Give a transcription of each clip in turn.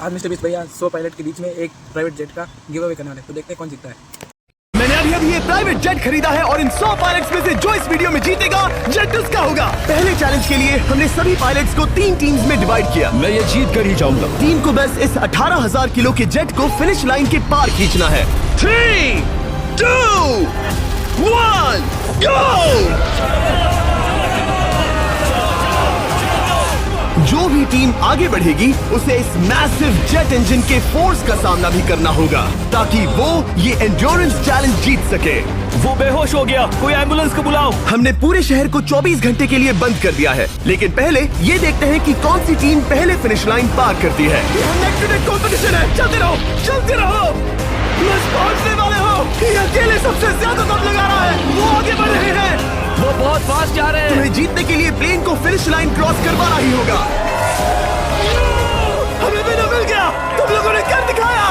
आज mister beast भैया 100 pilot के बीच में एक प्राइवेट जेट का गिव अवे करने वाले, तो देखते हैं कौन जीतता है। मैंने अभी ये प्राइवेट जेट खरीदा है और इन 100 पायलट्स में से जो इस वीडियो में जीतेगा जेट उसका होगा। पहले चैलेंज के लिए हमने सभी पायलट्स को 3 टीम्स में डिवाइड किया। मैं ये जीत कर ही जाऊंगा। टीम को बस इस 18,000 किलो के जेट को फिनिश लाइन के पार खींचना है। 3, 2, 1, गो! जो भी टीम आगे बढ़ेगी उसे इस मैसिव जेट इंजन के फोर्स का सामना भी करना होगा ताकि वो ये एंड्योरेंस चैलेंज जीत सके। वो बेहोश हो गया, कोई एम्बुलेंस को बुलाओ। हमने पूरे शहर को 24 घंटे के लिए बंद कर दिया है, लेकिन पहले ये देखते हैं कि कौन सी टीम पहले फिनिश लाइन पार करती है। कंपटीशन है, चलते रहो, चलते रहो। पहुंचने वाले हो। ये अकेले सबसे ज्यादा दम लगा रहा है, वो आगे बढ़ रहे हैं। वो बहुत फास्ट जा रहे हैं। तुम्हें जीतने के लिए प्लेन को फिनिश लाइन क्रॉस करवाना ही होगा। हमें भी मिल गया, तुम लोगों ने कर दिखाया।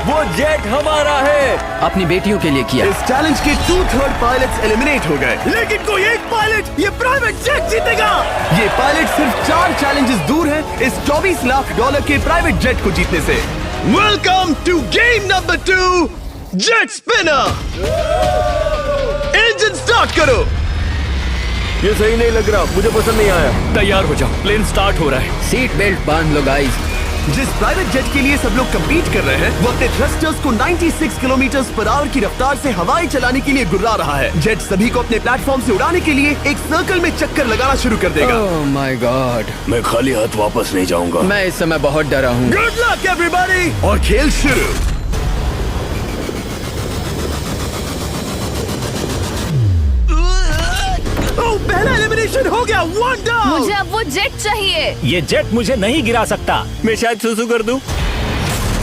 वो जेट हमारा है। अपनी बेटियों के लिए किया। इस चैलेंज के 2/3 पायलट्स एलिमिनेट हो गए, लेकिन कोई एक पायलट ये प्राइवेट जेट जीतेगा। ये पायलट सिर्फ 4 चैलेंजेस दूर है इस $24 लाख के प्राइवेट जेट को जीतने से। Welcome to game number 2, jet spinner. Engine start करो। ये सही नहीं लग रहा, मुझे पसंद नहीं आया। तैयार हो जाओ, प्लेन स्टार्ट हो रहा है। सीट बेल्ट बांध लो गाइस। जिस प्राइवेट जेट के लिए सब लोग compete कर रहे हैं वो अपने थ्रस्टर्स को 96 किलोमीटर पर आवर की रफ्तार से हवाई चलाने के लिए गुर्रा रहा है। जेट सभी को अपने प्लेटफॉर्म से उड़ाने के लिए एक सर्कल में चक्कर लगाना शुरू कर देगा। ओह माय गॉड, मैं खाली हाथ वापस नहीं जाऊंगा। मैं इस समय बहुत डरा हूँ। गुड लक एवरीबॉडी, और खेल शुरू। पहला एलिमिनेशन हो गया, 1 डाउन। मुझे अब वो जेट चाहिए। ये जेट मुझे नहीं गिरा सकता। मैं शायद सुसु कर दूं।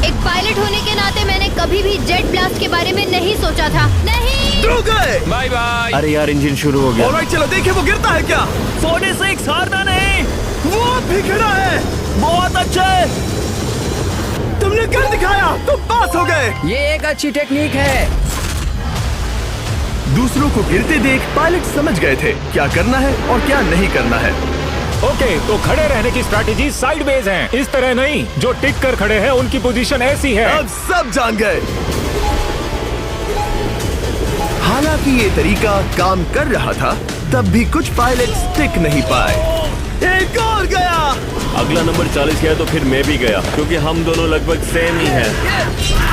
एक पायलट होने के नाते मैंने कभी भी जेट ब्लास्ट के बारे में नहीं सोचा था। नहीं। ड्रू गए। Bye bye. अरे यार, इंजन शुरू हो गया। ऑलराइट, चलो देखें वो गिरता है क्या। 46 हारना नहीं। वो भी खड़ा है। बहुत अच्छा है। तुमने कर दिखाया, तुम पास हो गए। ये एक अच्छी टेक्निक है। दूसरों को गिरते देख पायलट समझ गए थे क्या करना है और क्या नहीं करना है। ओके, तो खड़े रहने की स्ट्रैटेजी साइडवेज है, इस तरह नहीं। जो टिक कर खड़े हैं उनकी पोजीशन ऐसी है। अब सब जान गए। हालांकि ये तरीका काम कर रहा था, तब भी कुछ पायलट टिक नहीं पाए। एक और गया। अगला नंबर 40 गया तो फिर मैं भी गया, क्योंकि हम दोनों लगभग सेम ही हैं।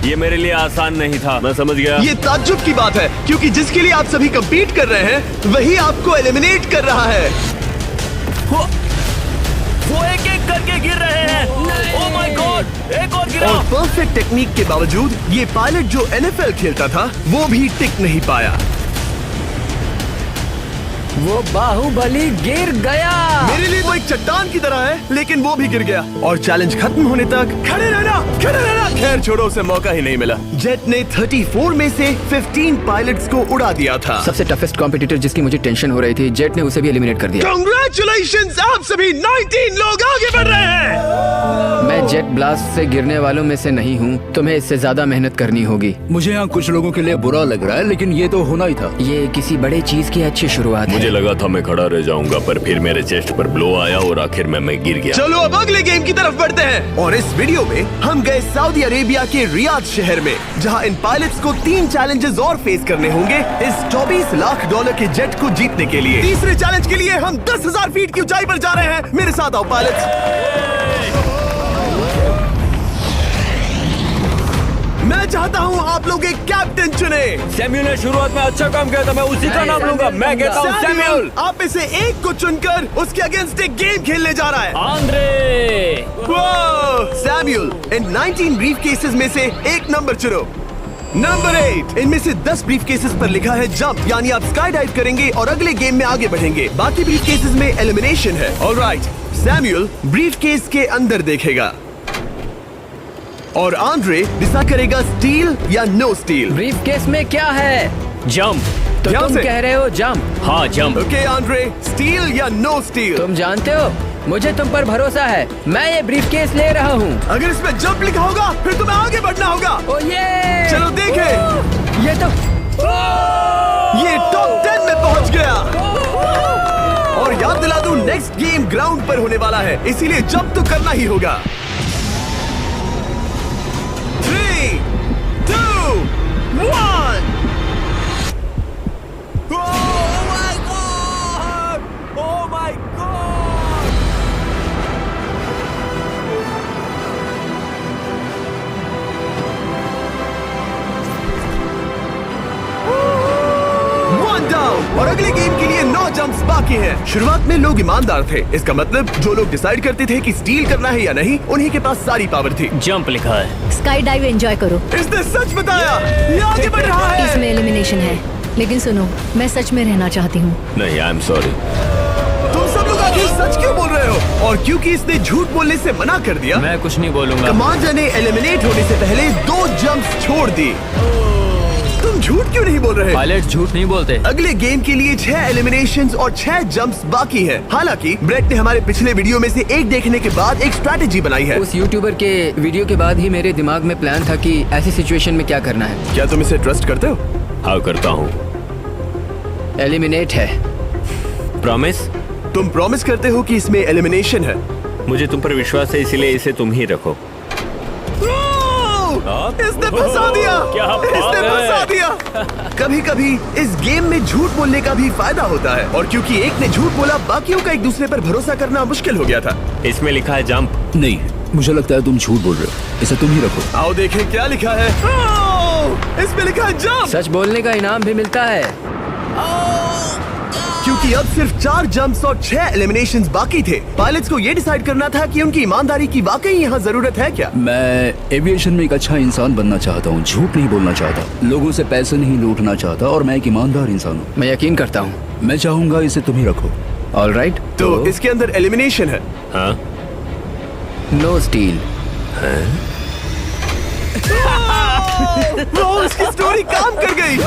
ये मेरे लिए आसान नहीं था, मैं समझ गया। ये ताज्जुब की बात है, क्योंकि जिसके लिए आप सभी compete कर रहे हैं वही आपको एलिमिनेट कर रहा है। वो एक एक करके गिर रहे हैं। ओह माय गॉड, एक और गिरा। और परफेक्ट टेक्निक के बावजूद ये पायलट जो NFL खेलता था वो भी टिक नहीं पाया। वो बाहुबली गिर गया। मेरे लिए वो एक चट्टान की तरह है, लेकिन वो भी गिर गया। और चैलेंज खत्म होने तक खड़े रहना, खड़े रहना। खैर छोड़ो, उसे मौका ही नहीं मिला। जेट ने 34 में से 15 पायलट्स को उड़ा दिया था। सबसे टफेस्ट कॉम्पिटिटर जिसकी मुझे टेंशन हो रही थी, जेट ने उसे भी एलिमिनेट कर दिया। कांग्रेचुलेशंस, आप सभी 19 लोग आगे बढ़ रहे हैं। मैं जेट ब्लास्ट से गिरने वालों में से नहीं हूँ, तुम्हें इससे ज्यादा मेहनत करनी होगी। मुझे यहाँ कुछ लोगों के लिए बुरा लग रहा है, लेकिन ये तो होना ही था। ये किसी बड़े चीज की अच्छी शुरुआत है। मुझे लगा था मैं खड़ा रह जाऊंगा, पर फिर मेरे चेस्ट पर ब्लो आया और आखिर में मैं गिर गया। चलो अब अगले गेम की तरफ बढ़ते हैं। और इस वीडियो में हम गए सऊदी अरेबिया के रियाद शहर में, जहां इन पायलट्स को 3 चैलेंजेस और फेस करने होंगे इस $24 लाख के जेट को जीतने के लिए। तीसरे चैलेंज के लिए हम 10,000 फीट की ऊंचाई पर जा रहे हैं। मेरे साथ आओ पायलट्स। मैं चाहता हूँ आप लोग एक कैप्टन चुने। सैम्यूल ने शुरुआत में अच्छा काम किया था, मैं उसी का नाम लूंगा। मैं कहता हूँ सैम्यूल। आप में से एक को चुनकर उसके अगेंस्ट एक गेम खेलने जा रहा है। आंद्रे। सैम्यूल, इन 19 ब्रीफ केसेस में से एक नंबर चुनो। नंबर 8। इनमें से 10 ब्रीफ केसेस पर लिखा है जंप, यानी आप स्काई डाइव करेंगे और अगले गेम में आगे बढ़ेंगे। बाकी ब्रीफ केसेस में एलिमिनेशन है। ऑलराइट, सैम्यूल ब्रीफ केस के अंदर देखेगा और आंद्रे डिसाइड करेगा स्टील या नो स्टील। ब्रीफ केस में क्या है? जंप। तो ध्यान तुम से। कह रहे हो जंप? हाँ, जंप। ओके आंद्रे, स्टील या नो स्टील? तुम जानते हो, मुझे तुम पर भरोसा है। मैं ये ब्रीफ केस ले रहा हूँ। अगर इसमें जंप लिखा होगा फिर तुम्हें आगे बढ़ना होगा। ओ ये चलो देखें। ये तो याद दिला दूं, नेक्स्ट गेम ग्राउंड पर होने वाला है, इसीलिए जंप तो करना ही होगा। 3, 2, 1। और अगले गेम के लिए 9 जंप्स बाकी हैं। शुरुआत में लोग ईमानदार थे, इसका मतलब जो लोग डिसाइड करते थे कि स्टील करना है या नहीं, उन्हीं के पास सारी पावर थी। जंप लिखा है। स्काई डाइव एंजॉय करो। इसने सच बताया, ये आगे बढ़ रहा है। इसमें एलिमिनेशन है, लेकिन सुनो, मैं सच में रहना चाहती हूँ। नहीं, आई एम सॉरी। तुम सब लोग आखिर सच क्यों बोल रहे हो? और क्योंकि इसने झूठ बोलने से मना कर दिया, मैं कुछ नहीं बोलूंगा। कमांडर ने एलिमिनेट होने से पहले 2 जंप्स छोड़ दी। तुम झूठ क्यों नहीं बोल रहे? पायलट झूठ नहीं बोलते। अगले गेम के लिए 6 एलिमिनेशंस और 6 जंप्स बाकी हैं। हालांकि ब्रेट ने हमारे पिछले वीडियो में से एक देखने के बाद एक स्ट्रैटेजी बनाई है। उस यूट्यूबर के वीडियो के बाद ही मेरे दिमाग में प्लान था कि ऐसी सिचुएशन में क्या करना है। क्या तुम इसे ट्रस्ट करते हो? हाँ, करता हूँ। एलिमिनेट है। प्रॉमिस? तुम प्रॉमिस करते हो कि इसमें एलिमिनेशन है? मुझे तुम पर विश्वास है, इसीलिए इसे तुम ही रखो। इसने फंसा दिया। क्या बात इसने है? फंसा दिया। कभी कभी इस गेम में झूठ बोलने का भी फायदा होता है, और क्योंकि एक ने झूठ बोला, बाकियों का एक दूसरे पर भरोसा करना मुश्किल हो गया था। इसमें लिखा है जंप। नहीं, मुझे लगता है तुम झूठ बोल रहे हो, इसे तुम ही रखो। आओ देखें क्या लिखा है। इसमें लिखा है जंप। सच बोलने का इनाम भी मिलता है। क्योंकि अब सिर्फ 4 जंप्स और 6 एलिमिनेशंस बाकी थे, पायलट्स को ये डिसाइड करना था कि उनकी ईमानदारी की वाकई यहाँ जरूरत है क्या। मैं एविएशन में एक अच्छा इंसान बनना चाहता हूँ, झूठ नहीं बोलना चाहता, लोगों से पैसे नहीं लूटना चाहता, और मैं एक ईमानदार इंसान हूँ। मैं यकीन करता हूँ। मैं चाहूंगा इसे तुम ही रखो। All right. तो इसके अंदर एलिमिनेशन है। हाँ, नो स्टील। इसकी स्टोरी काम कर गई।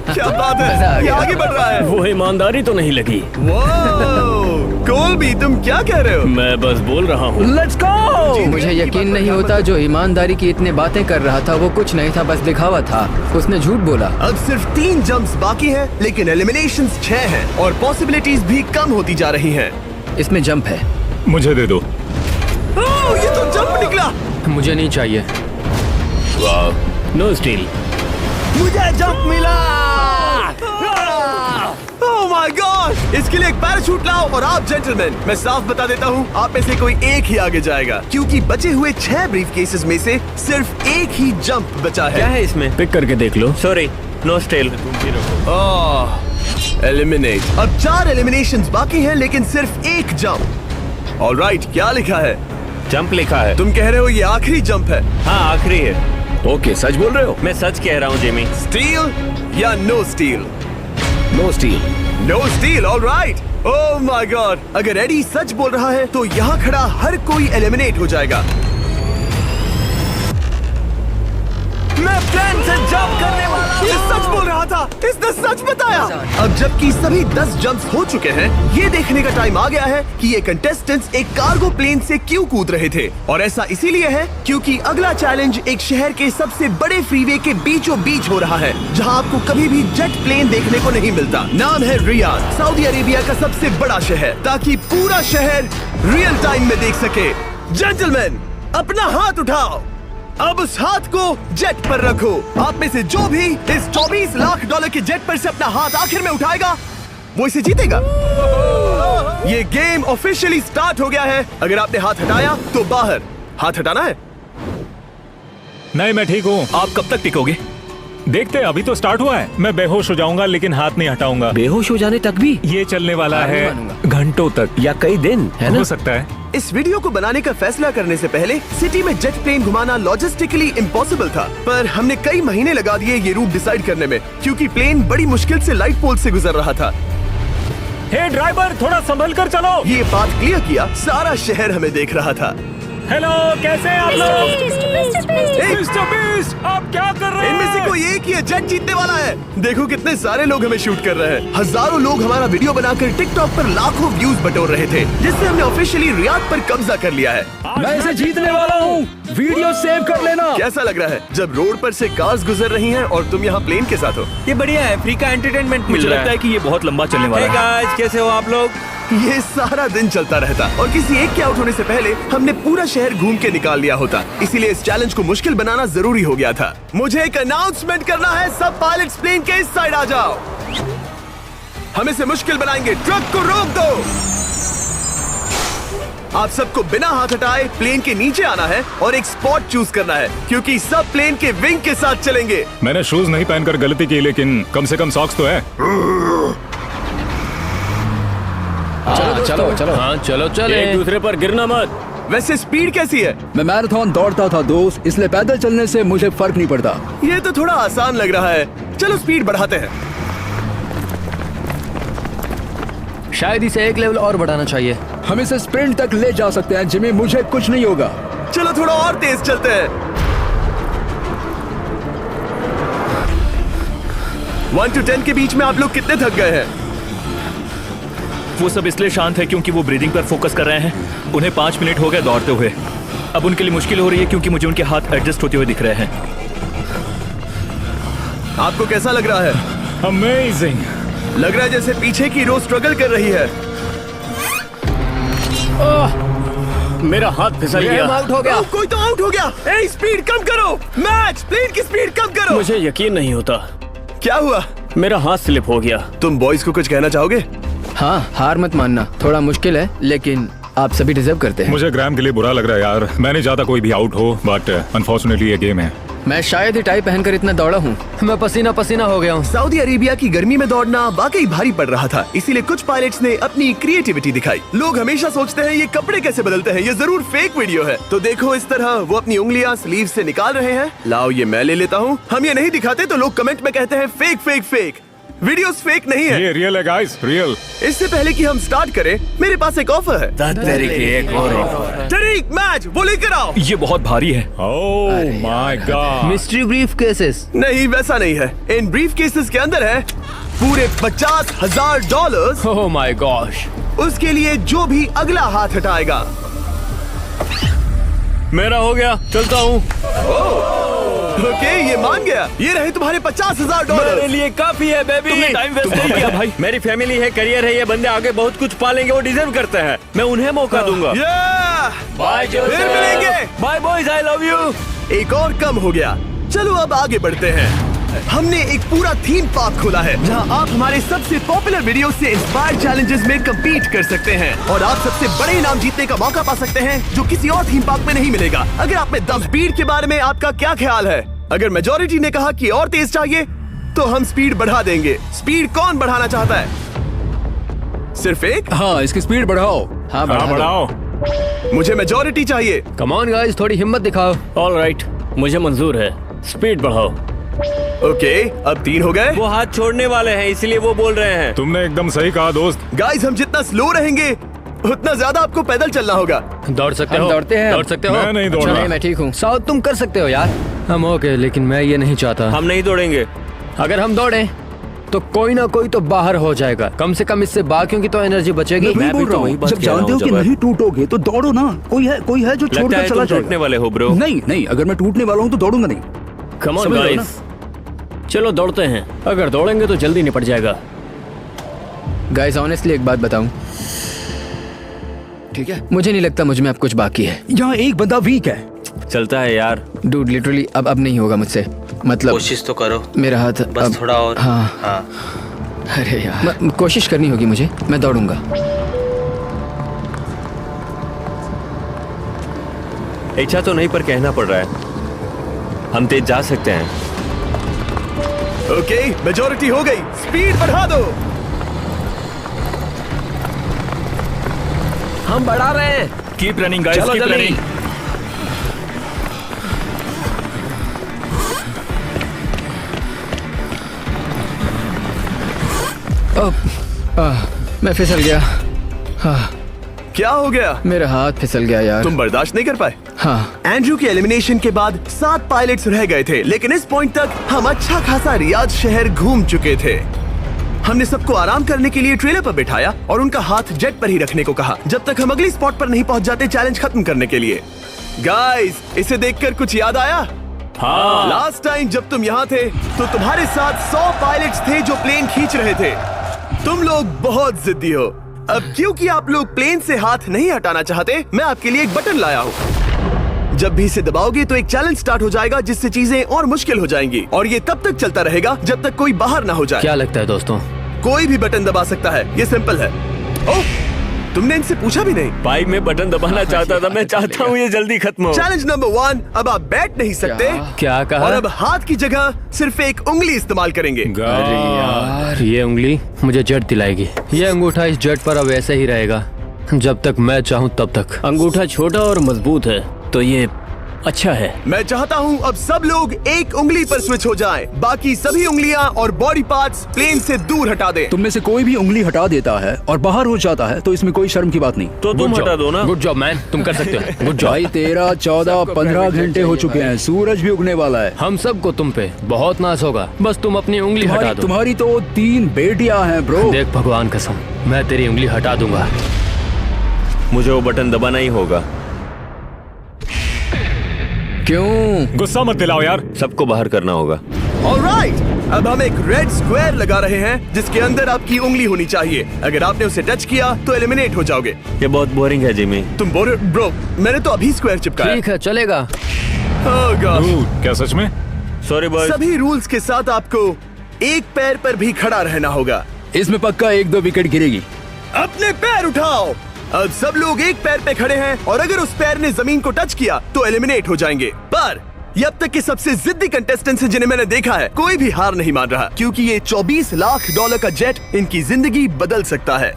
क्या बात मजा आ है, ये गया। आगे बढ़ रहा है। वो ईमानदारी तो नहीं लगी। कोलबी, तुम क्या कह रहे हो? मैं बस बोल रहा हूँ। Let's go. मुझे यकीन नहीं होता, जो ईमानदारी की इतने बातें कर रहा था वो कुछ नहीं था, बस दिखावा था। उसने झूठ बोला। अब सिर्फ 3 जंप्स बाकी हैं, लेकिन एलिमिनेशंस 6 हैं, और पॉसिबिलिटीज भी कम होती जा रही हैं। इसमें जंप है। मुझे दे दो। ये तो जंप निकला। मुझे नहीं चाहिए। No steel. मुझे जंप मिला। ओह माय गॉड! इसके लिए एक पैराशूट लाओ। और आप जेंटलमैन, मैं साफ बता देता हूँ, आप में से कोई एक ही आगे जाएगा, क्योंकि बचे हुए 6 ब्रीफकेसेस में से सिर्फ एक ही जंप बचा क्या है। है इसमें? पिक करके देख लो। Sorry, no steal. एलिमिनेट। अब 4 एलिमिनेशंस बाकी हैं, लेकिन सिर्फ एक जंप। ऑलराइट, क्या लिखा है? जंप लिखा है। तुम कह रहे हो ये आखिरी जंप है? हाँ, आखिरी है। ओके, सच बोल रहे हो? मैं सच कह रहा हूँ जिमी। स्टील या no steal? No steal. No steal. Alright. Oh my god! अगर एडी सच बोल रहा है तो यहाँ खड़ा हर कोई एलिमिनेट हो जाएगा। मैं प्लेन से जंप करने वाला हूँ। ये सच बोल रहा था, इसने सच बताया। अब जबकि सभी 10 जंप्स हो चुके हैं, ये देखने का टाइम आ गया है कि ये कंटेस्टेंट्स एक कार्गो प्लेन से क्यों कूद रहे थे। और ऐसा इसीलिए है क्योंकि अगला चैलेंज एक शहर के सबसे बड़े फ्रीवे के बीचों बीच हो रहा है, जहाँ आपको कभी भी जेट प्लेन देखने को नहीं मिलता। नाम है रियाद, सऊदी अरेबिया का सबसे बड़ा शहर, ताकि पूरा शहर रियल टाइम में देख सके। जेंटलमैन, अपना हाथ उठाओ। अब उस हाथ को जेट पर रखो। आप में से जो भी इस 24 लाख डॉलर के जेट पर से अपना हाथ आखिर में उठाएगा, वो इसे जीतेगा। ये गेम ऑफिशियली स्टार्ट हो गया है। अगर आपने हाथ हटाया तो बाहर। हाथ हटाना है? नहीं, मैं ठीक हूँ। आप कब तक टिकोगे? देखते हैं, अभी तो स्टार्ट हुआ है। मैं बेहोश हो जाऊंगा, लेकिन हाथ नहीं हटाऊंगा। बेहोश हो जाने तक भी? ये चलने वाला हार नहीं है मानूंगा। घंटों तक या कई दिन, है ना? हो सकता है। इस वीडियो को बनाने का फैसला करने से पहले सिटी में जेट प्लेन घुमाना लॉजिस्टिकली इम्पॉसिबल था, पर हमने कई महीने लगा दिए ये रूट डिसाइड करने में, क्योंकि प्लेन बड़ी मुश्किल से लाइट पोल से गुजर रहा था। हे ड्राइवर, थोड़ा संभल कर चलो। ये बात क्लियर किया, सारा शहर हमें देख रहा था। हेलो, कैसे हैं आप लोग? मिस्टर बीस्ट, आप क्या कर रहे इनमें से कोई एक ही है जेट जीतने वाला है। देखो कितने सारे लोग हमें शूट कर रहे हैं। हजारों लोग हमारा वीडियो बनाकर टिकटॉक पर लाखों व्यूज बटोर रहे थे, जिससे हमने ऑफिशियली रियाद पर कब्जा कर लिया है। मैं इसे जीतने वाला हूँ। वीडियो सेव कर लेना। कैसा लग रहा है जब रोड पर से कार्स गुजर रही हैं और तुम यहाँ प्लेन के साथ हो? ये बढ़िया है, फ्री का एंटरटेनमेंट मिल मुझे रहा लगता है। है कि ये बहुत लंबा चलने वाला है। गाइस, कैसे हो आप लोग? ये सारा दिन चलता रहता और किसी एक के आउट होने से पहले हमने पूरा शहर घूम के निकाल लिया होता। इसीलिए इस चैलेंज को मुश्किल बनाना जरूरी हो गया था। मुझे एक अनाउंसमेंट करना है, सब पायलट्स प्लेन के इस साइड आ जाओ। हम इसे मुश्किल बनाएंगे, ट्रक को रोक दो। आप सबको बिना हाथ हटाए प्लेन के नीचे आना है और एक स्पॉट चूज करना है, क्योंकि सब प्लेन के विंग के साथ चलेंगे। मैंने शूज नहीं पहनकर गलती की, लेकिन कम से कम सॉक्स तो है। चलो। हाँ चलो एक दूसरे पर गिरना मत। वैसे स्पीड कैसी है? मैं मैराथन दौड़ता था दोस्त, इसलिए पैदल चलने से मुझे फर्क नहीं पड़ता। ये तो थोड़ा आसान लग रहा है। चलो स्पीड बढ़ाते हैं। शायद इसे एक लेवल और बढ़ाना चाहिए। हम इसे स्प्रिंट तक ले जा सकते हैं जिमी, मुझे कुछ नहीं होगा। चलो थोड़ा और तेज चलते हैं। 1 to 10 के बीच में आप लोग कितने थक गए हैं? वो सब इसलिए शांत है क्योंकि वो ब्रीदिंग पर फोकस कर रहे हैं। उन्हें 5 मिनट हो गए दौड़ते हुए। अब उनके लिए मुश्किल हो रही है क्योंकि मुझे उनके हाथ एडजस्ट होते हुए दिख रहे हैं। आपको कैसा लग रहा है? अमेजिंग। लग रहा है जैसे पीछे की रो स्ट्रगल कर रही है। मेरा हाथ फिसल गया। आउट हो गया। कोई तो आउट हो गया। ए, स्पीड कम करो। मैच प्लेन की स्पीड कम करो। मुझे यकीन नहीं होता, क्या हुआ? मेरा हाथ स्लिप हो गया। तुम बॉयज को कुछ कहना चाहोगे? हाँ, हार मत मानना। थोड़ा मुश्किल है, लेकिन आप सभी डिजर्व करते हैं। मुझे ग्राम के लिए बुरा लग रहा है यार। मैं नहीं चाहता कोई भी आउट हो, बट अनफॉर्चुनेटली ये गेम है। मैं शायद ही टाई पहनकर इतना दौड़ा हूँ। मैं पसीना पसीना हो गया हूँ। सऊदी अरेबिया की गर्मी में दौड़ना वाकई भारी पड़ रहा था, इसीलिए कुछ पायलट्स ने अपनी क्रिएटिविटी दिखाई। लोग हमेशा सोचते हैं ये कपड़े कैसे बदलते हैं, ये जरूर फेक वीडियो है। तो देखो इस तरह वो अपनी उंगलियां स्लीव से निकाल रहे हैं। लाओ ये मैं ले लेता हूँ। हम ये नहीं दिखाते तो लोग कमेंट में कहते हैं fake fake fake. Videos fake नहीं है, ये रियल है गाइस, रियल। इससे पहले कि हम स्टार्ट करें, मेरे पास एक ऑफर है। तरीक मैच वो लेकर आओ। ये बहुत भारी है। ओह my God. Mystery brief cases. नहीं वैसा नहीं है। इन ब्रीफ केसेस के अंदर है पूरे $50,000। Oh my gosh. उसके लिए जो भी अगला हाथ हटाएगा। मेरा हो गया, चलता हूँ। ओके, ये मान गया। ये रहे तुम्हारे $50,000। मेरे लिए काफी है बेबी। तुमने टाइम वेस्ट नहीं किया भाई। मेरी फैमिली है, करियर है, ये बंदे आगे बहुत कुछ पालेंगे, वो डिजर्व करते हैं। मैं उन्हें मौका दूंगा। बाय फिर मिलेंगे। Bye boys, I love you. एक और कम हो गया। चलो अब आगे बढ़ते हैं। हमने एक पूरा थीम पार्क खोला है जहां आप हमारे सबसे पॉपुलर वीडियो से इंस्पायर्ड चैलेंजेस में compete कर सकते हैं और आप सबसे बड़े इनाम जीतने का मौका पा सकते हैं जो किसी और थीम पार्क में नहीं मिलेगा। अगर आप में दम। स्पीड के बारे में आपका क्या ख्याल है? अगर मेजॉरिटी ने कहा कि और तेज चाहिए तो हम स्पीड बढ़ा देंगे। स्पीड कौन बढ़ाना चाहता है? सिर्फ एक? हाँ, इसकी स्पीड बढ़ाओ। हाँ, हाँ, बढ़ाओ। मुझे मेजॉरिटी चाहिए। कम ऑन गाइस, थोड़ी हिम्मत दिखाओ। ऑलराइट, मुझे मंजूर है। स्पीड बढ़ाओ। ओके, अब 3 हो गए। वो हाथ छोड़ने वाले हैं, इसलिए वो बोल रहे हैं। तुमने एकदम सही कहा दोस्त। गाइस, हम जितना स्लो रहेंगे उतना ज्यादा आपको पैदल चलना होगा। दौड़ सकते हो? दौड़ते हैं। दौड़ सकते हो? मैं नहीं दौड़ अच्छा, रहा। नहीं, मैं ठीक हूँ। साउथ तुम कर सकते हो यार। हम ओके, लेकिन मैं ये नहीं चाहता। हम नहीं दौड़ेंगे। अगर हम दौड़े तो कोई ना कोई तो बाहर हो जाएगा। कम से कम इससे बाकियों की तो एनर्जी बचेगी। मैं बोल रहा हूँ, जब जानते हो कि नहीं टूटोगे तो दौड़ो ना। कोई है जो लगता छोड़कर है चला तुम टूटने जाएगा। वाले हो ब्रो। नहीं, अगर मैं टूटने वाला हूँ तो दौड़ूंगा नहीं। कम ऑन समझ रहे हो गाइस, चलो दौड़ते हैं। अगर दौड़ेंगे तो जल्दी निपट जाएगा। गाइस, ऑनेस्टली एक बात बताऊं, ठीक है, मुझे नहीं लगता मुझ में अब कुछ बाकी है। यहाँ एक बंदा वीक है। चलता है यार। डूड, लिटरली अब नहीं होगा मुझसे। मतलब कोशिश तो करो। मेरा हाथ बस अब, थोड़ा और। हाँ। अरे यार, कोशिश करनी होगी मुझे। मैं दौड़ूंगा। इच्छा तो नहीं, पर कहना पड़ रहा है। हम तेज जा सकते हैं। ओके, मेजॉरिटी हो गई। स्पीड बढ़ा दो। हम बढ़ा रहे हैं। कीप रनिंग गाइस, चलो कीप जल्दी। रनिंग। मैं फिसल गया। क्या हो गया? मेरा हाथ फिसल गया यार। तुम बर्दाश्त नहीं कर पाए? हाँ। एंड्रू के एलिमिनेशन के बाद 7 पायलट्स रह गए थे, लेकिन इस पॉइंट तक हम अच्छा खासा रियाद शहर घूम चुके थे। हमने सबको आराम करने के लिए ट्रेलर पर बिठाया और उनका हाथ जेट पर ही रखने को कहा जब तक हम अगली स्पॉट पर नहीं पहुंच जाते चैलेंज खत्म करने के लिए। गाइस, इसे देखकर कुछ याद आया? हाँ। लास्ट टाइम जब तुम यहाँ थे तो तुम्हारे साथ 100 पायलट्स थे जो प्लेन खींच रहे थे। तुम लोग बहुत जिद्दी हो। अब क्योंकि आप लोग प्लेन से हाथ नहीं हटाना चाहते, मैं आपके लिए एक बटन लाया हूँ। जब भी इसे दबाओगे तो एक चैलेंज स्टार्ट हो जाएगा जिससे चीजें और मुश्किल हो जाएंगी और ये तब तक चलता रहेगा जब तक कोई बाहर ना हो जाए। क्या लगता है दोस्तों? कोई भी बटन दबा सकता है, ये सिंपल है। ओह, तुमने इनसे पूछा भी नहीं। भाई मैं बटन दबाना चाहता था, मैं चाहता हूँ ये जल्दी खत्म हो। चैलेंज नंबर 1, अब आप बैठ नहीं सकते। क्या कहा? और अब हाथ की जगह सिर्फ एक उंगली इस्तेमाल करेंगे। अरे यार, ये उंगली मुझे जेट दिलाएगी। ये अंगूठा इस जेट पर अब ऐसे ही रहेगा जब तक मैं चाहूँ तब तक। अंगूठा छोटा और मजबूत है तो ये अच्छा है। मैं चाहता हूँ अब सब लोग एक उंगली पर स्विच हो जाएं। बाकी सभी उंगलियां और बॉडी पार्ट्स प्लेन से दूर हटा दें। तुम में से कोई भी उंगली हटा देता है और बाहर हो जाता है तो इसमें कोई शर्म की बात नहीं। तो तुम हटा दो ना। गुड जॉब मैन, तुम कर सकते हो। Good job. भाई 13, 14, 15 घंटे हो चुके हैं, सूरज भी उगने वाला है। हम सबको तुम पे बहुत नाज होगा, बस तुम अपनी उंगली हटा दो। तुम्हारी तो 3 बेटियां हैं ब्रो। देख भगवान कसम, मैं तेरी उंगली हटा दूंगा। मुझे वो बटन दबाना ही होगा। क्यों? गुस्सा मत दिलाओ यार। सबको बाहर करना होगा। ऑलराइट, अब हम एक रेड स्क्वायर लगा रहे हैं जिसके अंदर आपकी उंगली होनी चाहिए। अगर आपने उसे टच किया तो एलिमिनेट हो जाओगे। ये बहुत बोरिंग है जिमी। तुम ब्रो, मैंने तो अभी स्क्वायर चिपकाया। ठीक है, चलेगा। Oh gosh। क्या सच में? Sorry boy. सभी रूल्स के साथ आपको एक पैर पर भी खड़ा रहना होगा। इसमें पक्का 1-2 विकेट गिरेगी। अपने पैर उठाओ। अब सब लोग एक पैर पे खड़े हैं और अगर उस पैर ने जमीन को टच किया तो एलिमिनेट हो जाएंगे। पर ये अब तक के सबसे जिद्दी कंटेस्टेंट्स हैं जिन्हें मैंने देखा है। कोई भी हार नहीं मान रहा क्योंकि ये $24 लाख का जेट इनकी जिंदगी बदल सकता है।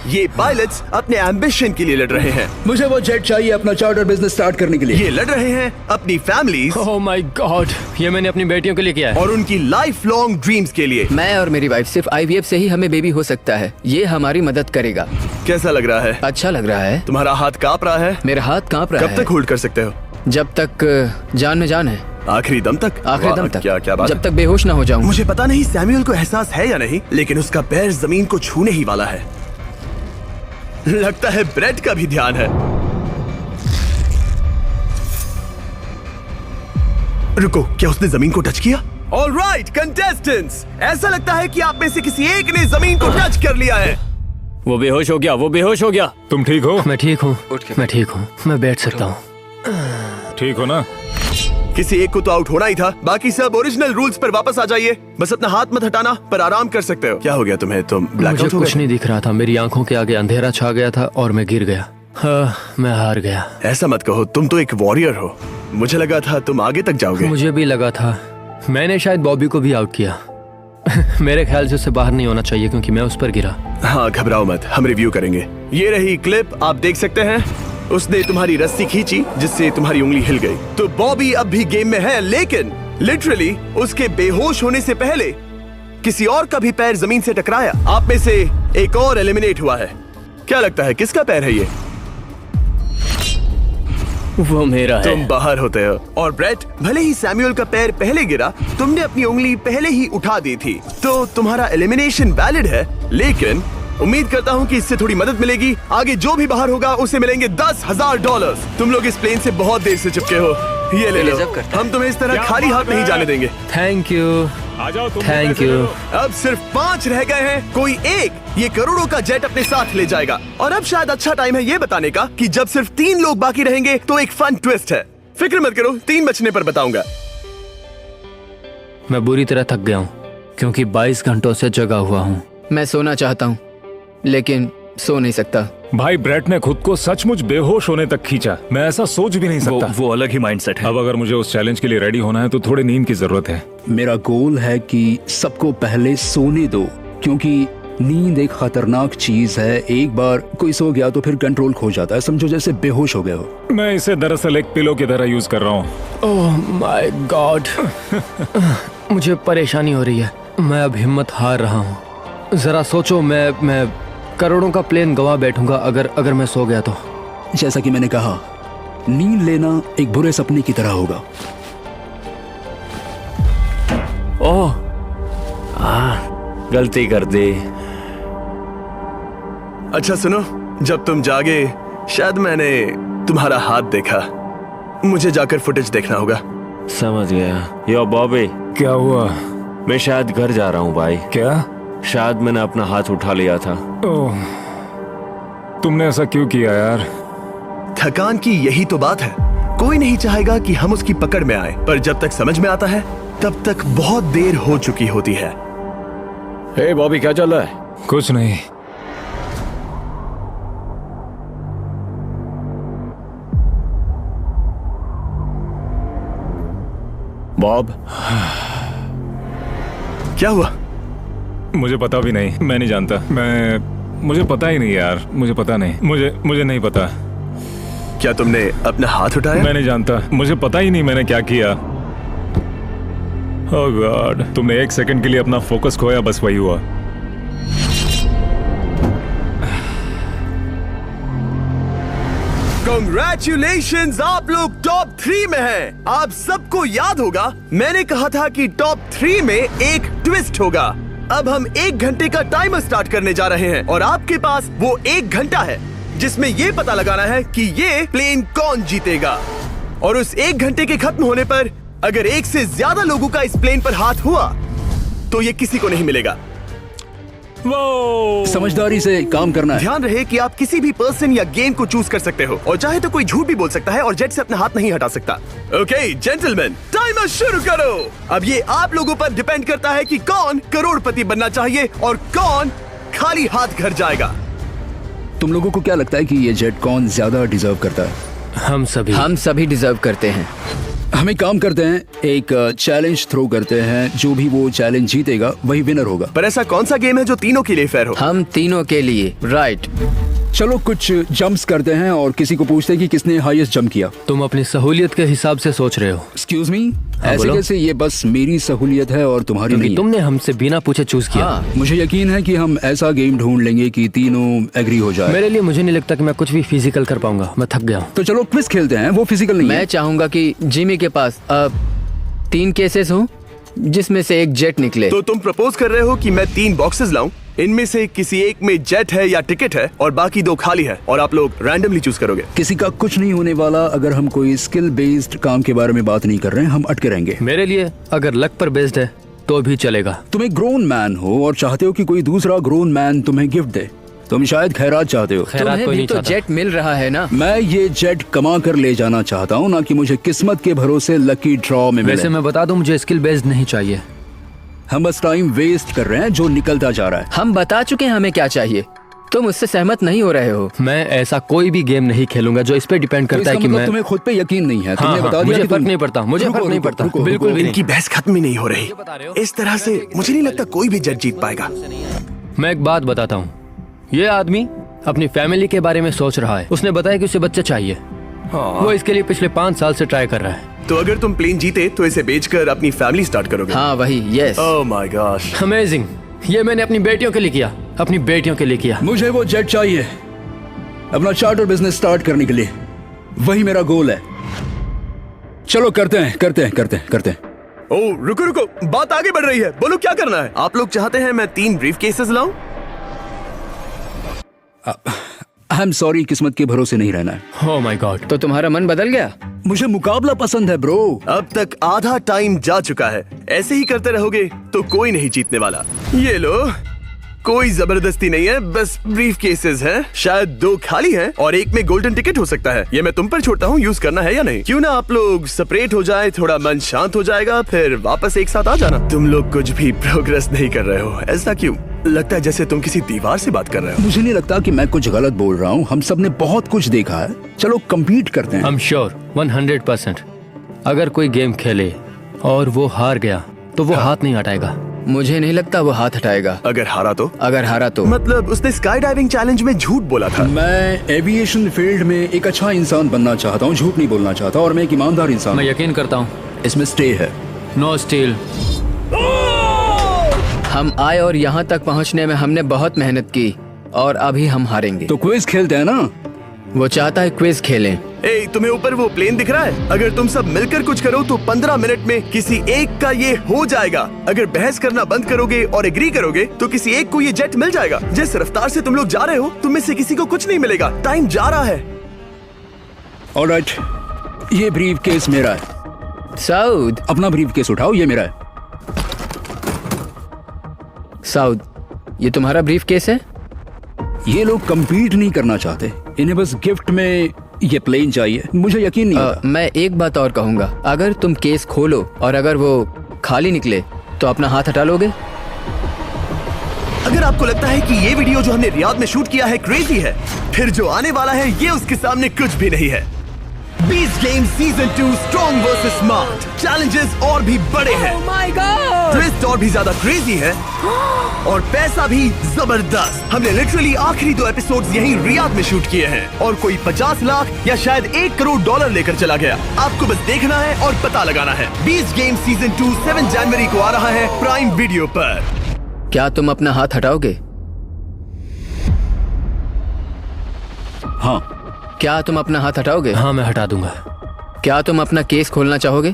ये पायलट्स अपने एम्बिशन के लिए लड़ रहे हैं। मुझे वो जेट चाहिए अपना चार्टर बिजनेस स्टार्ट करने के लिए। ये लड़ रहे हैं अपनी फैमिलीज ओह माय गॉड, ये मैंने अपनी बेटियों के लिए किया है। और उनकी लाइफ लॉन्ग ड्रीम्स के लिए। मैं और मेरी वाइफ सिर्फ IVF से ही हमें बेबी हो सकता है। ये हमारी मदद करेगा। कैसा लग रहा है? अच्छा लग रहा है। तुम्हारा हाथ कांप रहा है? मेरा हाथ कांप रहा है। कब तक होल्ड कर सकते हो? जब तक जान में जान है। आखिरी दम तक? आखिरी दम तक। क्या बात जब तक बेहोश ना हो जाऊं। मुझे पता नहीं सैमुअल को एहसास है या नहीं, लेकिन उसका पैर जमीन को छूने ही वाला है। लगता है ब्रेड का भी ध्यान है। रुको, क्या उसने जमीन को टच किया? ऑलराइट कंटेस्टेंट्स, ऐसा लगता है कि आप में से किसी एक ने जमीन को टच कर लिया है। वो बेहोश हो गया, वो बेहोश हो गया। तुम ठीक हो? मैं ठीक हूँ, मैं ठीक हूँ, मैं बैठ सकता हूँ। ठीक हो ना? किसी एक को तो आउट होना ही था। बाकी सब ओरिजिनल रूल्स पर वापस आ जाइए। बस अपना हाथ मत हटाना, पर आराम कर सकते हो। क्या हो गया तुम्हें? तुम ब्लैकआउट मुझे हो कुछ गए? नहीं दिख रहा था, मेरी आंखों के आगे अंधेरा छा गया था और मैं गिर गया। हाँ, मैं हार गया। ऐसा मत कहो, तुम तो एक वॉरियर हो। मुझे लगा था तुम आगे तक जाओगे। मुझे भी लगा था। मैंने शायद बॉबी को भी आउट किया। मेरे ख्याल से उसे बाहर नहीं होना चाहिए क्योंकि मैं उस पर गिरा। हाँ, घबराओ मत, हम रिव्यू करेंगे। ये रही क्लिप, आप देख सकते हैं। उसने तुम्हारी रस्सी खींची जिससे तुम्हारी उंगली हिल गई। तो बॉबी अब भी गेम में है, लेकिन लिटरली उसके बेहोश होने से पहले किसी और का भी पैर जमीन से टकराया। आप में से एक और एलिमिनेट हुआ है। क्या लगता है किसका पैर है ये? वो मेरा है। तुम बाहर होते हो। और ब्रेट, भले ही सैमुअल का पैर पहले गिरा, तुमने अपनी उंगली पहले ही उठा दी थी, तो तुम्हारा एलिमिनेशन वैलिड है। लेकिन उम्मीद करता हूँ कि इससे थोड़ी मदद मिलेगी। आगे जो भी बाहर होगा उसे मिलेंगे $10,000। तुम लोग इस प्लेन से बहुत देर से चिपके हो, ये ले लो। हम तुम्हें इस तरह खाली हाथ नहीं जाने देंगे। थैंक यू, आ जाओ तुम। Thank you. अब सिर्फ 5 रह गए हैं। कोई एक ये करोड़ों का जेट अपने साथ ले जाएगा। और अब शायद अच्छा टाइम है ये बताने का कि जब सिर्फ 3 लोग बाकी रहेंगे तो एक फन ट्विस्ट है। फिक्र मत करो, 3 बचने पर बताऊंगा। मैं बुरी तरह थक गया हूँ क्योंकि 22 घंटों से जगा हुआ हूँ। मैं सोना चाहता हूँ लेकिन सो नहीं सकता। भाई ब्रेट ने खुद को सचमुच बेहोश होने तक खींचा। मैं ऐसा सोच भी नहीं सकता। वो अलग ही माइंडसेट है। अब अगर मुझे उस चैलेंज के लिए रेडी होना है तो थोड़ी नींद की जरूरत है। मेरा गोल है कि सबको पहले सोने दो, क्योंकि नींद एक खतरनाक चीज है। एक बार कोई सो गया तो फिर कंट्रोल खो जाता है, समझो जैसे बेहोश हो गए हो। मैं इसे दरअसल एक पिलो की तरह यूज कर रहा हूँ। ओह माय गॉड, मुझे परेशानी हो रही है। मैं अब हिम्मत हार रहा हूँ। जरा सोचो, मैं करोड़ों का प्लेन गवा बैठूंगा अगर मैं सो गया तो। जैसा कि मैंने कहा, नींद लेना एक बुरे सपने की तरह होगा। ओह, गलती कर दी। अच्छा सुनो, जब तुम जागे शायद मैंने तुम्हारा हाथ देखा। मुझे जाकर फुटेज देखना होगा। समझ गया। यो बॉबी, क्या हुआ? मैं शायद घर जा रहा हूँ भाई। क्या? शायद मैंने अपना हाथ उठा लिया था। ओह, तुमने ऐसा क्यों किया यार? थकान की यही तो बात है। कोई नहीं चाहेगा कि हम उसकी पकड़ में आए, पर जब तक समझ में आता है तब तक बहुत देर हो चुकी होती है। हे बॉबी, क्या चल रहा है? कुछ नहीं। बॉब, क्या हुआ? मुझे पता भी नहीं, मैं नहीं जानता। मुझे पता ही नहीं यार, मुझे पता नहीं, मुझे नहीं पता। क्या तुमने अपना हाथ उठाया? मैं नहीं जानता, मुझे पता ही नहीं मैंने क्या किया। ओह गॉड, तुमने 1 सेकंड के लिए अपना फोकस खोया, बस वही हुआ। Congratulations, आप लोग टॉप 3 में हैं। आप सबको याद होगा मैंने कहा था कि टॉप 3 में एक ट्विस्ट होगा। अब हम 1 घंटे का टाइमर स्टार्ट करने जा रहे हैं और आपके पास वो 1 घंटा है जिसमें ये पता लगाना है कि ये प्लेन कौन जीतेगा। और उस 1 घंटे के खत्म होने पर अगर एक से ज्यादा लोगों का इस प्लेन पर हाथ हुआ तो ये किसी को नहीं मिलेगा। समझदारी से काम करना है। ध्यान रहे कि आप किसी भी पर्सन या गेम को चूज कर सकते हो और चाहे तो कोई झूठ भी बोल सकता है और जेट से अपना हाथ नहीं हटा सकता। ओके जेंटलमैन, टाइमर शुरू करो। अब ये आप लोगों पर डिपेंड करता है कि कौन करोड़पति बनना चाहिए और कौन खाली हाथ घर जाएगा। तुम लोगों को क्या लगता है कि ये जेट कौन ज्यादा डिजर्व करता है? हम सभी डिजर्व करते हैं। हम एक काम करते हैं, एक चैलेंज थ्रो करते हैं। जो भी वो चैलेंज जीतेगा वही विनर होगा। पर ऐसा कौन सा गेम है जो तीनों के लिए फेयर हो? हम तीनों के लिए, राइट। चलो कुछ जंप्स करते हैं और किसी को पूछते हैं कि किसने हाईएस्ट जंप किया। तुम अपनी सहूलियत के हिसाब से सोच रहे हो। एक्सक्यूज मी, ऐसे बोलो। कैसे? ये बस मेरी सहूलियत है और तुम्हारी क्योंकि नहीं। तुमने हमसे बिना पूछे चूज किया। हाँ, मुझे यकीन है कि हम ऐसा गेम ढूंढ लेंगे कि तीनों एग्री हो जाए। मेरे लिए मुझे नहीं लगता कि मैं कुछ भी फिजिकल कर पाऊंगा, मैं थक गया हूँ। तो चलो क्विज खेलते हैं। वो फिजिकल नहीं मैं है। चाहूंगा कि जिमी के पास अब 3 केसेस हों जिसमें से एक जेट निकले। तो तुम प्रपोज कर रहे हो कि मैं 3 बॉक्सेस लाऊं, इनमें से किसी एक में जेट है या टिकट है और बाकी 2 खाली है और आप लोग रैंडमली चूज करोगे। किसी का कुछ नहीं होने वाला। अगर हम कोई स्किल बेस्ड काम के बारे में बात नहीं कर रहे हैं, हम अटके रहेंगे। मेरे लिए अगर लक पर बेस्ड है तो भी चलेगा। तुम एक ग्रोन मैन हो और चाहते हो कि कोई दूसरा ग्रोन मैन तुम्हें गिफ्ट दे। तुम शायद खैरात चाहते हो। खैरात तुम्हें कोई भी नहीं तो चाहता। जेट मिल रहा है ना। मैं ये जेट कमा कर ले जाना चाहता हूँ, ना कि मुझे किस्मत के भरोसे लकी ड्रॉ में वैसे मिले। मैं बता दूं, मुझे स्किल बेस्ड नहीं चाहिए। हम बस टाइम वेस्ट कर रहे हैं जो निकलता जा रहा है। हम बता चुके हैं हमें क्या चाहिए। तुम उससे सहमत नहीं हो रहे हो। मैं ऐसा कोई भी गेम नहीं खेलूंगा जो इस पे डिपेंड तो करता इसका है कि मतलब मैं। तुम्हें खुद पे यकीन नहीं है। हाँ, तुमने हाँ, बता दिया मुझे कि फर्क तुम- नहीं पड़ता, मुझे रुको, फर्क नहीं रुको, पड़ता, रुको, बिल्कुल रुको। भी नहीं। इनकी बहस खत्म ही नहीं हो रही। इस तरह से मुझे नहीं लगता कोई भी जेट जीत पाएगा। मैं एक बात बताता हूँ, ये आदमी अपनी फैमिली के बारे में सोच रहा है। उसने बताया कि उसे बच्चा चाहिए। वो इसके लिए पिछले 5 साल से ट्राई कर रहा है। तो अगर तुम प्लेन जीते तो इसे बेचकर अपनी फैमिली स्टार्ट करोगे? हाँ वही, yes. Oh my gosh. Amazing. ये मैंने अपनी बेटियों के लिए किया, अपनी बेटियों के लिए किया। मुझे वो जेट चाहिए अपना चार्टर बिजनेस स्टार्ट करने के लिए। वही मेरा गोल है। चलो करते हैं। ओह रुको रुको, बात आगे बढ़ रही है। बोलो क्या करना है? आप लोग चाहते हैं मैं 3 ब्रीफ केसेस लाऊं? आई एम सॉरी, किस्मत के भरोसे नहीं रहना है। ओह माय गॉड। तो तुम्हारा मन बदल गया? मुझे मुकाबला पसंद है ब्रो। अब तक आधा टाइम जा चुका है। ऐसे ही करते रहोगे तो कोई नहीं जीतने वाला। ये लो, कोई जबरदस्ती नहीं है, बस ब्रीफ केसेस हैं। शायद 2 खाली हैं और एक में गोल्डन टिकट हो सकता है। ये मैं तुम पर छोड़ता हूँ, यूज करना है या नहीं। क्यों ना आप लोग सेपरेट हो जाए, थोड़ा मन शांत हो जाएगा, फिर वापस एक साथ आ जाना। तुम लोग कुछ भी प्रोग्रेस नहीं कर रहे हो। ऐसा क्यों? लगता है जैसे तुम किसी दीवार से बात कर रहे हो। मुझे नहीं लगता कि मैं कुछ गलत बोल रहा हूँ। हम सब ने बहुत कुछ देखा है। चलो कम्पीट करते हैं। आई एम श्योर 100% अगर कोई गेम खेले और वो हार गया तो वो हाथ नहीं हटाएगा। मुझे नहीं लगता वो हाथ हटाएगा। अगर हारा तो? अगर हारा तो मतलब उसने स्काई डाइविंग चैलेंज में झूठ बोला था। मैं एविएशन फील्ड में एक अच्छा इंसान बनना चाहता हूँ, झूठ नहीं बोलना चाहता, और मैं एक ईमानदार इंसान मैं हूँ। यकीन करता हूँ। इसमें स्टे है। No steal. हम आए और यहाँ तक पहुँचने में हमने बहुत मेहनत की और अभी हम हारेंगे। तो क्विज खेलते हैं ना? वो चाहता है क्विज खेलें। ए, तुम्हें ऊपर वो प्लेन दिख रहा है? अगर तुम सब मिलकर कुछ करो तो 15 मिनट में किसी एक का ये हो जाएगा। अगर बहस करना बंद करोगे और एग्री करोगे तो किसी एक को ये जेट मिल जाएगा। जिस रफ्तार से तुम लोग जा रहे हो, तुम में से किसी को कुछ नहीं मिलेगा। टाइम जा रहा है। ऑलराइट, ये ब्रीफ केस मेरा है। साउद, अपना ब्रीफ केस उठाओ, ये मेरा है। साउद, ये तुम्हारा ब्रीफ केस है? ये लोग compete नहीं करना चाहते, इन्हें बस गिफ्ट में ये प्लेन चाहिए। मुझे यकीन नहीं होता। मैं एक बात और कहूंगा, अगर तुम केस खोलो और अगर वो खाली निकले तो अपना हाथ हटा लोगे? अगर आपको लगता है कि ये वीडियो जो हमने रियाद में शूट किया है क्रेजी है, फिर जो आने वाला है ये उसके सामने कुछ भी नहीं है। Beast game season 2 strong versus smart. Challenges और भी बड़े हैं, ट्विस्ट और भी ज्यादा क्रेजी है और पैसा भी जबरदस्त। हमने लिटरली आखिरी 2 एपिसोड्स यहीं रियाद में शूट किए हैं और कोई 50 लाख या शायद $1 करोड़ लेकर चला गया। आपको बस देखना है और पता लगाना है। बीस्ट गेम सीजन 2 7 जनवरी को आ रहा है प्राइम वीडियो पर। क्या तुम अपना हाथ हटाओगे? हाँ। क्या तुम अपना हाथ हटाओगे? हाँ, मैं हटा दूंगा। क्या तुम अपना केस खोलना चाहोगे?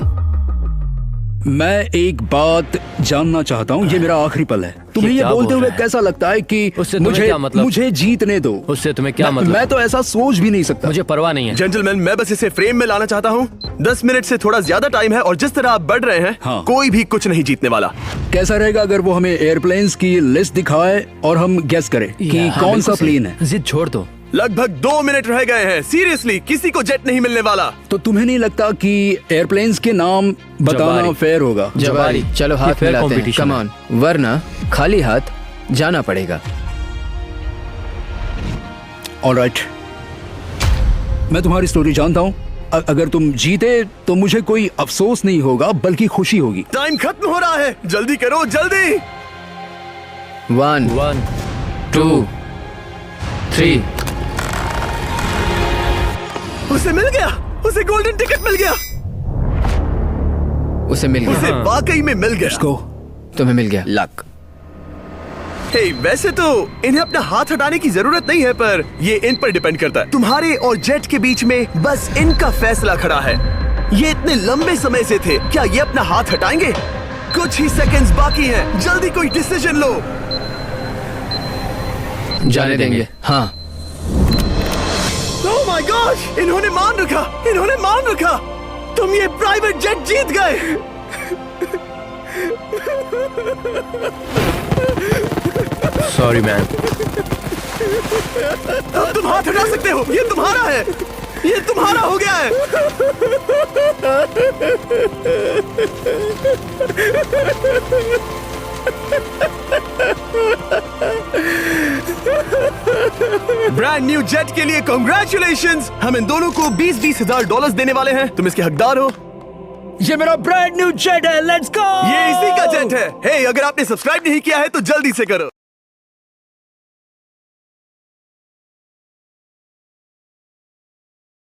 मैं एक बात जानना चाहता हूँ, ये मेरा आखिरी पल है। तुम्हें ये क्या बोलते बोल हुए रहा है? कैसा लगता है कि उससे तुम्हें मुझे क्या मतलब? मुझे जीतने दो। उससे तुम्हें क्या मतलब? मैं तो ऐसा सोच भी नहीं सकता। मुझे परवाह नहीं है। जेंटलमैन, मैं बस इसे फ्रेम में लाना चाहता हूँ। 10 मिनट से थोड़ा ज्यादा टाइम है और जिस तरह आप बढ़ रहे हैं, हाँ। कोई भी कुछ नहीं जीतने वाला। कैसा रहेगा अगर वो हमें एयरप्लेन्स की लिस्ट दिखाए और हम गेस करें कि हाँ, कौन सा बिल्कुल सही। प्लेन है? जिद छोड़ दो। लगभग 2 मिनट रह गए हैं। सीरियसली, किसी को जेट नहीं मिलने वाला। तो तुम्हें नहीं लगता कि एयरप्लेन्स के नाम बताना जवारी। फेयर होगा? जवारी, चलो हाथ fair मिलाते हैं। competition कम है। ऑन, वरना खाली हाथ जाना पड़ेगा। ऑलराइट, मैं तुम्हारी स्टोरी जानता हूँ। अगर तुम जीते तो मुझे कोई अफसोस नहीं होगा बल्कि खुशी होगी। टाइम खत्म हो रहा है, जल्दी करो, जल्दी। 1 1 2 3। उसे मिल गया, उसे गोल्डन टिकट मिल गया। उसे मिल उसे गया। वाकई में मिल गया। को तुम्हें मिल गया। लक। हे, वैसे तो इन्हें अपना हाथ हटाने की जरूरत नहीं है, पर ये इन पर डिपेंड करता है। तुम्हारे और जेट के बीच में बस इनका फैसला खड़ा है। ये इतने लंबे समय से थे, क्या ये अपना हाथ हटाएंगे? कुछ ही सेकंड्स बाकी हैं, जल्दी कोई डिसीजन लो। जाने देंगे। हाँ। ओह माय गॉड, इन्होंने मान रखा, इन्होंने मान रखा। तुम ये प्राइवेट जेट जीत गए। Sorry man. अब तुम हाथ हटा सकते हो, ये तुम्हारा है, ये तुम्हारा हो गया है। ब्रांड न्यू जेट के लिए कांग्रेचुलेशंस। हम इन दोनों को $20,000 $20,000 देने वाले हैं। तुम इसके हकदार हो। ये मेरा ब्रांड न्यू जेट है, लेट्स गो। ये इसी का जेट है। हे, अगर आपने सब्सक्राइब नहीं किया है तो जल्दी से करो।